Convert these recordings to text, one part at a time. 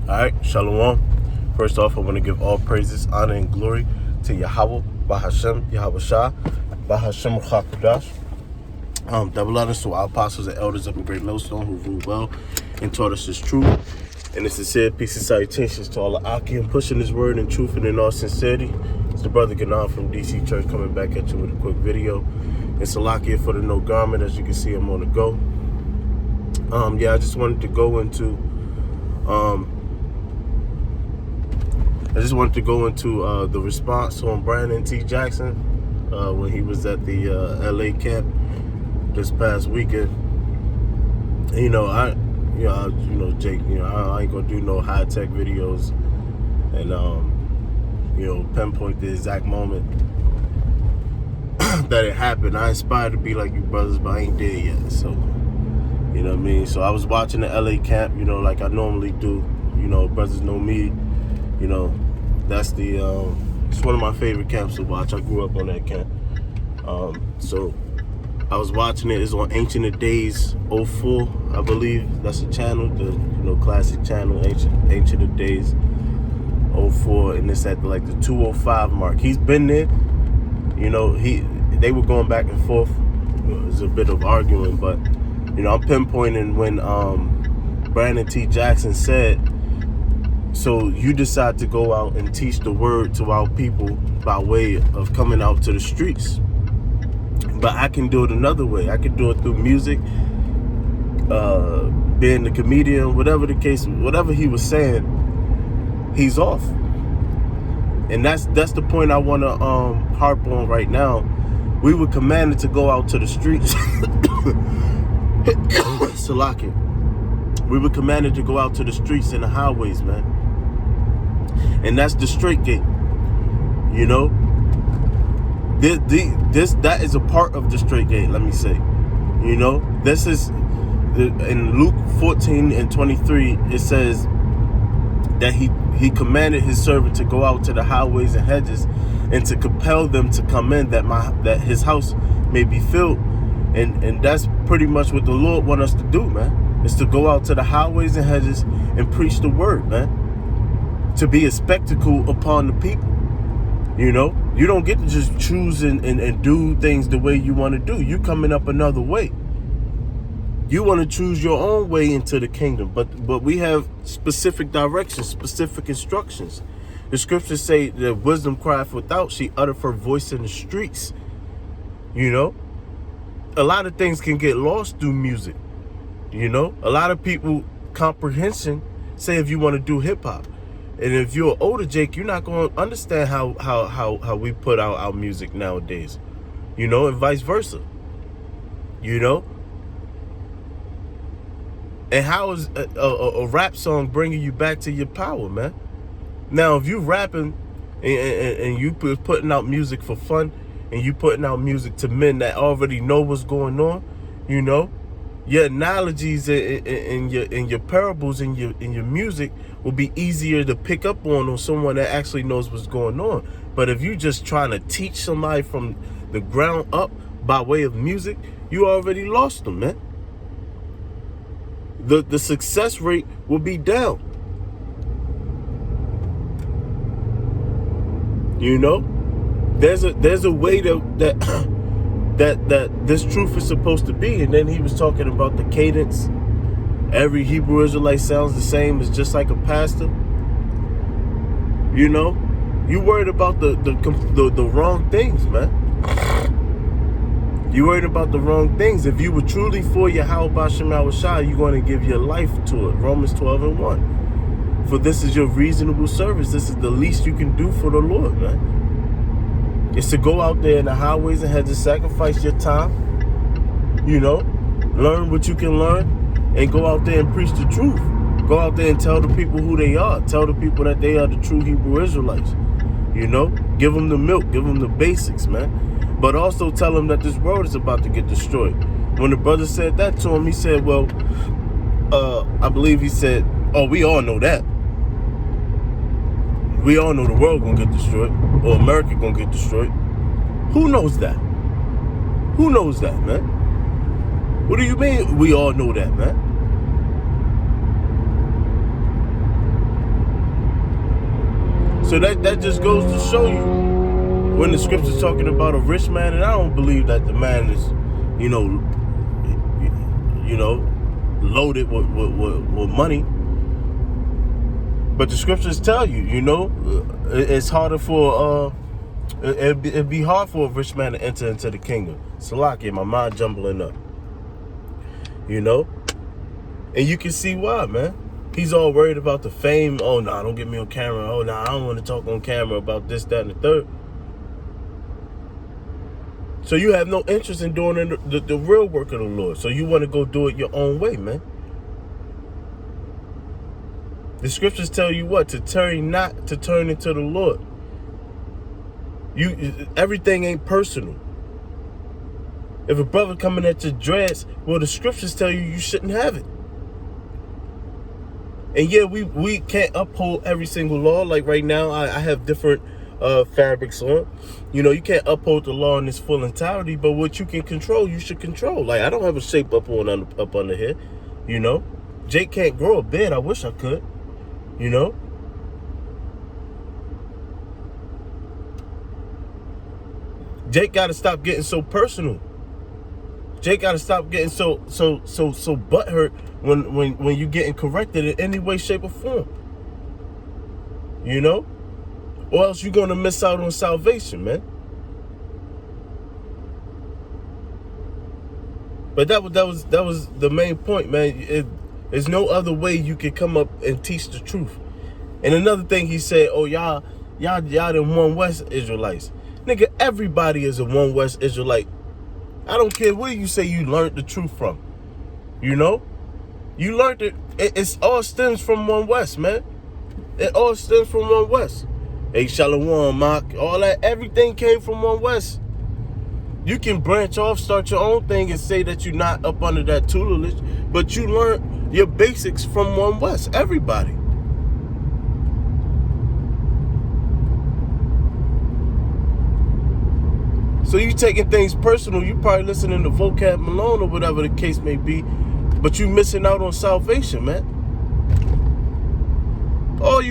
Alright, Shalom. First off, I want to give all praises, honor, and glory to Yahweh, Bahashem, Yahweh Shah, Bahashem Chakudash. Double honors to our apostles and elders up in Great Millstone who ruled well and taught us his truth. And a sincere peace and salutations to all the Akim pushing his word in truth and in all sincerity. It's the brother Ganan from DC Church coming back at you with a quick video. It's Salakia for the No Garment. As you can see, I'm on the go. I just wanted to go into the response on Brandon T. Jackson when he was at the LA camp this past weekend. And, Jake, I ain't gonna do no high tech videos and pinpoint the exact moment that it happened. I aspire to be like you brothers, but I ain't there yet. So, you know what I mean? So I was watching the LA camp, like I normally do. Brothers know me. That's it's one of my favorite camps to watch. I grew up on that camp. So I was watching it. It's on Ancient of Days 04, I believe. That's the channel, the classic channel, Ancient of Days 04, and it's at the 205 mark. He's been there. They were going back and forth. It was a bit of arguing, but I'm pinpointing when Brandon T. Jackson said, so you decide to go out and teach the word to our people by way of coming out to the streets. But I can do it another way. I can do it through music, being the comedian, whatever the case, whatever he was saying, he's off. And that's the point I want to harp on right now. We were commanded to go out to the streets. Salakia. We were commanded to go out to the streets and the highways, man. And that's the straight gate. That is a part of the straight gate, let me say. This is in Luke 14 and 23, it says that he commanded his servant to go out to the highways and hedges and to compel them to come in that his house may be filled. And that's pretty much what the Lord wants us to do, man. Is to go out to the highways and hedges and preach the word, man. To be a spectacle upon the people. You don't get to just choose and do things the way you want to do. You coming up another way. You want to choose your own way into the kingdom. But we have specific directions, specific instructions. The scriptures say that wisdom crieth without, she uttereth her voice in the streets. A lot of things can get lost through music. A lot of people comprehension say if you want to do hip hop. And if you're older, Jake, you're not going to understand how we put out our music nowadays, and vice versa, And how is a rap song bringing you back to your power, man? Now, if you rapping and you putting out music for fun and you putting out music to men that already know what's going on, your analogies and your parables and your music will be easier to pick up on someone that actually knows what's going on. But if you just trying to teach somebody from the ground up by way of music, you already lost them, man. The success rate will be down. There's a way that this truth is supposed to be. And then he was talking about the cadence. Every Hebrew Israelite sounds the same. It's just like a pastor. You worried about the wrong things, man. You worried about the wrong things. If you were truly for Yahweh Bashem Yahweh Shah, you're going to give your life to it. Romans 12 and 1. For this is your reasonable service. This is the least you can do for the Lord, man. It's to go out there in the highways and hedges, sacrifice your time, learn what you can learn, and go out there and preach the truth. Go out there and tell the people who they are. Tell the people that they are the true Hebrew Israelites. Give them the milk, give them the basics, man. But also tell them that this world is about to get destroyed. When the brother said that to him, he said, well, I believe he said, oh, we all know that. We all know the world gonna get destroyed, or America gonna get destroyed. Who knows that? Who knows that, man? What do you mean we all know that, man? So that just goes to show you, when the scripture's talking about a rich man, and I don't believe that the man is, loaded with money. But the scriptures tell you, it's harder for it'd be hard for a rich man to enter into the kingdom. Salakia, my mind jumbling up. And you can see why, man. He's all worried about the fame. Oh, no, don't get me on camera. Oh, no, I don't want to talk on camera about this, that, and the third. So you have no interest in doing the real work of the Lord. So you want to go do it your own way, man. The scriptures tell you what? To turn not to turn into the Lord. Everything ain't personal. If a brother coming at your dreads, well, the scriptures tell you shouldn't have it. And yeah, we can't uphold every single law. Like right now, I have different fabrics on. You can't uphold the law in its full entirety, but what you can control, you should control. Like, I don't have a shape up under here. Jake can't grow a beard. I wish I could. Jake got to stop getting so personal. Jake got to stop getting so butthurt when you getting corrected in any way, shape, or form. Or else you're gonna miss out on salvation, man. But that was the main point, man. There's no other way you can come up and teach the truth. And another thing he said, oh, y'all the One West Israelites. Nigga, everybody is a One West Israelite. I don't care where you say you learned the truth from. You learned it. It all stems from One West, man. It all stems from One West. Hey, Shalom, Mark, all that, everything came from One West. You can branch off, start your own thing, and say that you're not up under that tutelage, but you learned your basics from One West. Everybody. So you taking things personal. You probably listening to Vocab Malone or whatever the case may be, but you missing out on salvation, man. All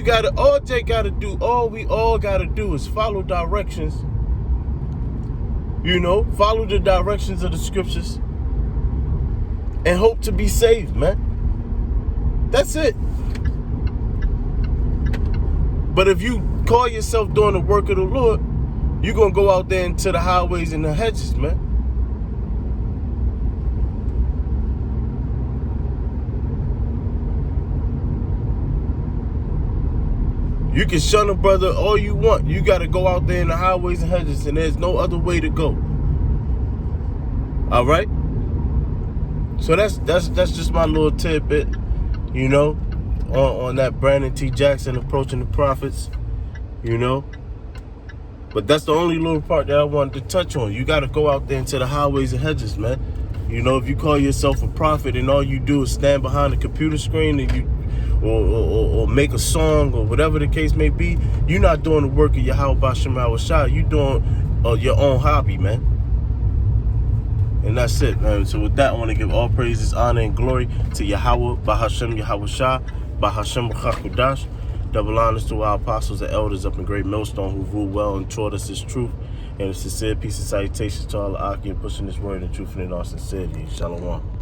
Jake gotta do, all we all gotta do is follow directions. Follow the directions of the scriptures and hope to be saved, man. That's it. But if you call yourself doing the work of the Lord, you're gonna go out there into the highways and the hedges, man. You can shun a brother all you want. You got to go out there in the highways and hedges, and there's no other way to go. All right? So that's just my little tidbit, on that Brandon T. Jackson approaching the prophets, But that's the only little part that I wanted to touch on. You got to go out there into the highways and hedges, man. If you call yourself a prophet and all you do is stand behind a computer screen and you or make a song or whatever the case may be, you're not doing the work of Yahweh B'Shem Yahushua. You're doing your own hobby, man. And that's it, man. So with that, I want to give all praises, honor, and glory to Yahweh B'Shem Yahushua, B'Shem Chakudash. Double honors to our apostles and elders up in Great Millstone who ruled well and taught us this truth. And a sincere peace and salutations to all the Aki and pushing this word and truth in all sincerity. Shalom.